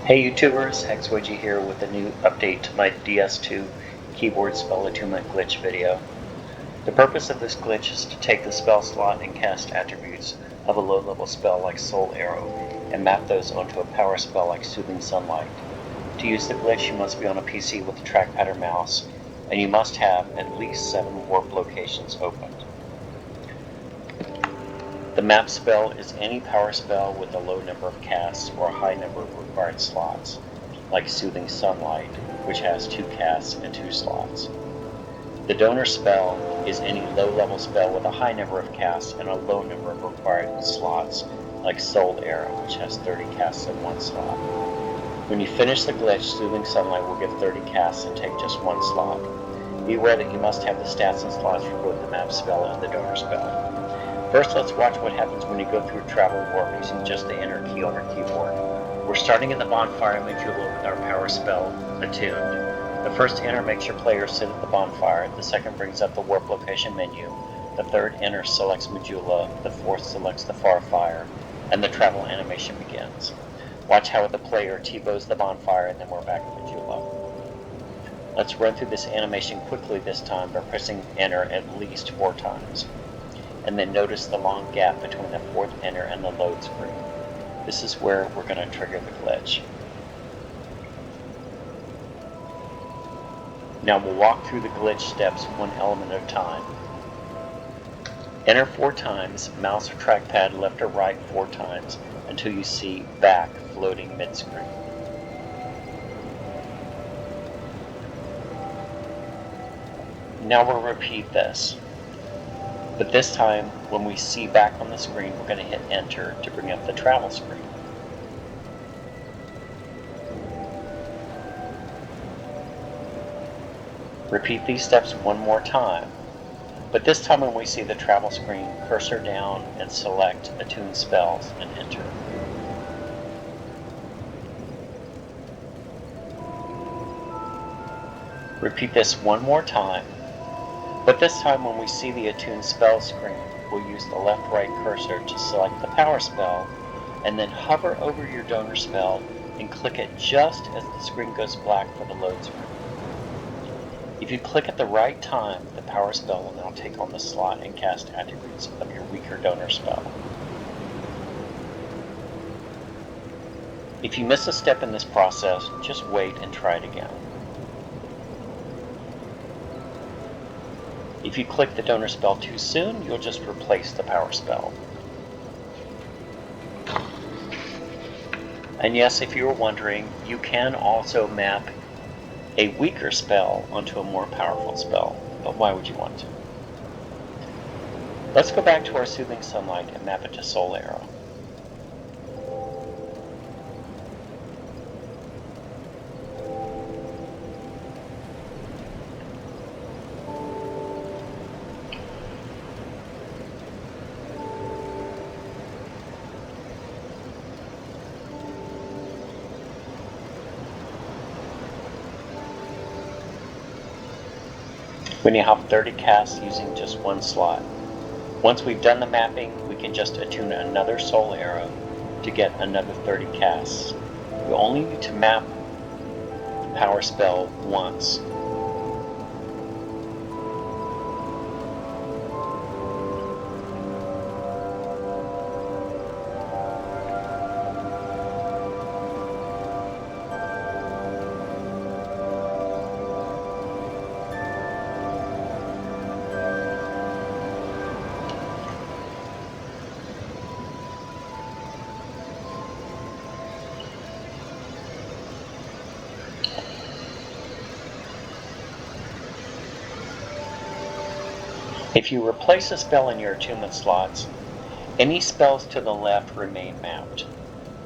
Hey YouTubers, HexWedgie here with a new update to my DS2 keyboard spell attunement glitch video. The purpose of this glitch is to take the spell slot and cast attributes of a low-level spell like Soul Arrow and map those onto a power spell like Soothing Sunlight. To use the glitch, you must be on a PC with a trackpad or mouse, and you must have at least 7 warp locations opened. The map spell is any power spell with a low number of casts or a high number of required slots, like Soothing Sunlight, which has 2 casts and 2 slots. The donor spell is any low-level spell with a high number of casts and a low number of required slots, like Soul Arrow, which has 30 casts and 1 slot. When you finish the glitch, Soothing Sunlight will give 30 casts and take just 1 slot. Be aware that you must have the stats and slots for both the map spell and the donor spell. First, let's watch what happens when you go through Travel Warp using just the Enter key on your keyboard. We're starting in the bonfire majula with our power spell, Attuned. The first Enter makes your player sit at the bonfire, the second brings up the Warp location menu, the third Enter selects majula, the fourth selects the far fire, and the travel animation begins. Watch how the player T-bows the bonfire and then we're back at majula. Let's run through this animation quickly this time by pressing Enter at least 4 times. And then notice the long gap between the 4th Enter and the load screen. This is where we're going to trigger the glitch. Now we'll walk through the glitch steps one element at a time. Enter 4 times, mouse or trackpad left or right 4 times until you see back floating mid-screen. Now we'll repeat this. But this time, when we see back on the screen, we're going to hit Enter to bring up the travel screen. Repeat these steps one more time, but this time when we see the travel screen, cursor down and select Attune Spells and Enter. Repeat this one more time. But this time when we see the Attune Spell screen, we'll use the left-right cursor to select the power spell, and then hover over your donor spell and click it just as the screen goes black for the load screen. If you click at the right time, the power spell will now take on the slot and cast attributes of your weaker donor spell. If you miss a step in this process, just wait and try it again. If you click the donor spell too soon, you'll just replace the power spell. And yes, if you were wondering, you can also map a weaker spell onto a more powerful spell, but why would you want to? Let's go back to our Soothing Sunlight and map it to Soul Arrow. We now have 30 casts using just 1 slot. Once we've done the mapping, we can just attune another Soul Arrow to get another 30 casts. We only need to map the power spell once. If you replace a spell in your attunement slots, any spells to the left remain mapped.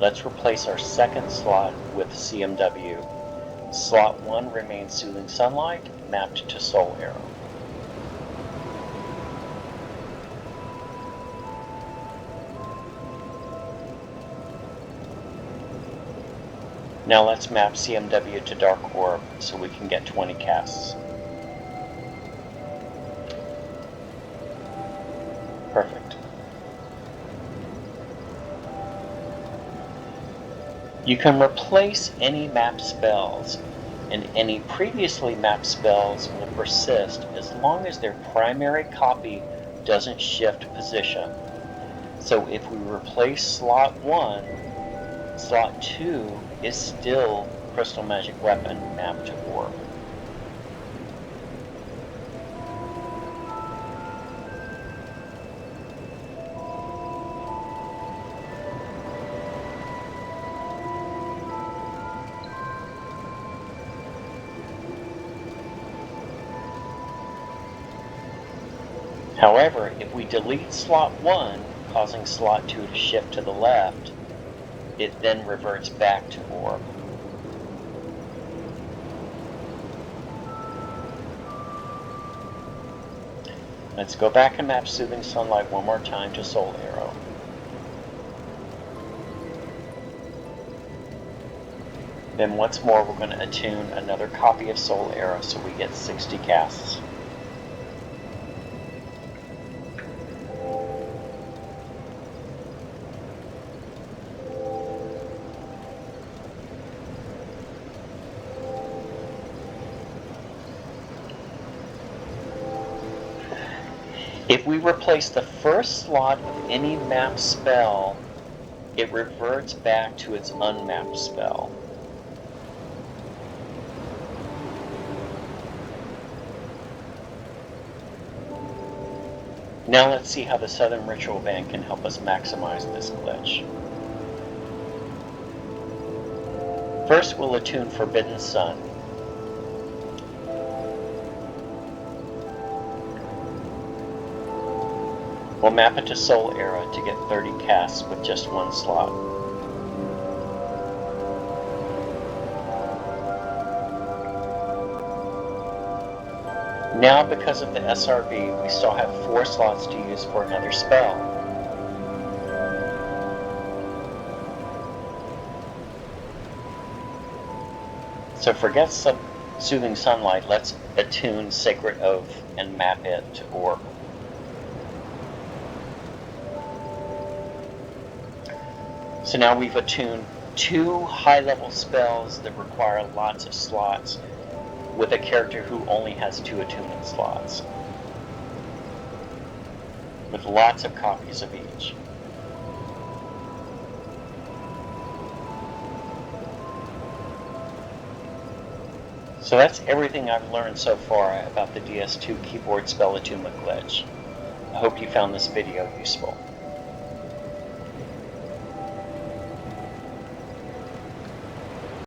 Let's replace our second slot with CMW. Slot 1 remains Soothing Sunlight, mapped to Soul Arrow. Now let's map CMW to Dark Orb so we can get 20 casts. Perfect. You can replace any mapped spells, and any previously mapped spells will persist as long as their primary copy doesn't shift position. So if we replace slot 1, slot 2 is still Crystal Magic Weapon mapped to orb. However, if we delete slot 1, causing slot 2 to shift to the left, it then reverts back to orb. Let's go back and map Soothing Sunlight one more time to Soul Arrow. Then once more we're going to attune another copy of Soul Arrow so we get 60 casts. If we replace the first slot of any mapped spell, it reverts back to its unmapped spell. Now let's see how the Southern Ritual Band can help us maximize this glitch. First, we'll attune Forbidden Sun. We'll map it to Soul Arrow to get 30 casts with just one slot. Now, because of the SRB, we still have 4 slots to use for another spell. So forget Soothing Sunlight, let's attune Sacred Oath and map it to orb. So now we've attuned 2 high-level spells that require lots of slots with a character who only has 2 attunement slots, with lots of copies of each. So that's everything I've learned so far about the DS2 keyboard spell attunement glitch. I hope you found this video useful.